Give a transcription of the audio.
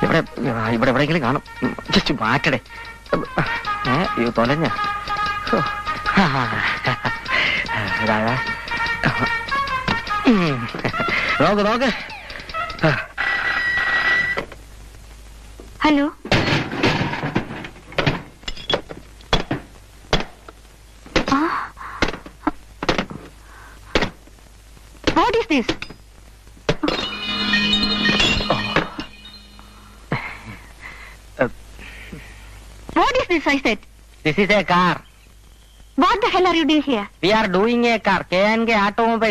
ഇവിടെ ഇവിടെ എവിടെയെങ്കിലും കാണും. ജസ്റ്റ് മാറ്റടേ. തൊലഞ്ഞ നോക്ക് നോക്ക്. Hello, what is this? What is this, I said? This is a car. What the hell are you doing here? We are doing a car. K&K Automobile.